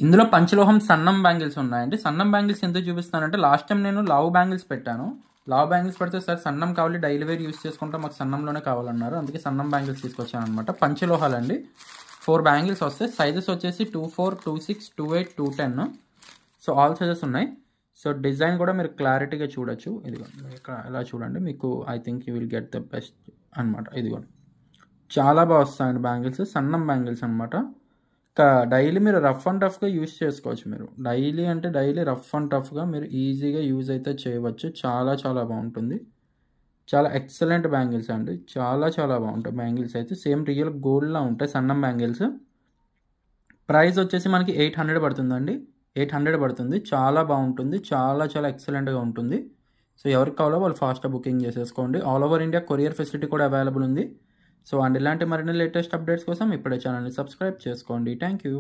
ఇందులో పంచలోహం సన్నం బ్యాంగిల్స్ ఉన్నాయండి. సన్నం బ్యాంగిల్స్ ఎందుకు చూపిస్తానంటే లాస్ట్ టైం నేను లావు బ్యాంగిల్స్ పెట్టాను. లావు బ్యాంగిల్స్ పెడితే సార్ సన్నం కావాలి, డైలీ వేర్ యూస్ చేసుకుంటే మాకు సన్నంలోనే కావాలన్నారు. అందుకే సన్నం బ్యాంగిల్స్ తీసుకొచ్చాను అనమాట. పంచలోహాలండి. 4 బ్యాంగిల్స్ వస్తాయి. సైజెస్ వచ్చేసి 24, 26, 28, 210. సో ఆల్ సైజెస్ ఉన్నాయి. సో డిజైన్ కూడా మీరు క్లారిటీగా చూడొచ్చు. ఇదిగోండి ఇక్కడ ఎలా చూడండి, మీకు I think you will get the best అనమాట. ఇదిగోండి చాలా బాగా వస్తాయండి బ్యాంగిల్స్, సన్నం బ్యాంగిల్స్ అనమాట. డైలీ మీరు రఫ్ అండ్ టఫ్గా యూజ్ చేసుకోవచ్చు. మీరు డైలీ అంటే డైలీ రఫ్ అండ్ టఫ్గా మీరు ఈజీగా యూజ్ అయితే చేయవచ్చు. చాలా చాలా బాగుంటుంది. చాలా ఎక్సలెంట్ బ్యాంగిల్స్ అండి. చాలా చాలా బాగుంటాయి బ్యాంగిల్స్ అయితే. సేమ్ రియల్ గోల్డ్లా ఉంటాయి సన్నం బ్యాంగిల్స్. ప్రైస్ వచ్చేసి మనకి 800 పడుతుందండి. 800 పడుతుంది. చాలా బాగుంటుంది. చాలా చాలా ఎక్సలెంట్గా ఉంటుంది. సో ఎవరికి కావాలో వాళ్ళు ఫాస్ట్గా బుకింగ్ చేసేసుకోండి. All over India courier facility కూడా అవైలబుల్ ఉంది. సో అండ్ ఇలాంటి మరిన్ని లేటెస్ట్ అప్డేట్స్ కోసం ఇప్పుడే ఛానల్ని సబ్స్క్రైబ్ చేసుకోండి. Thank you.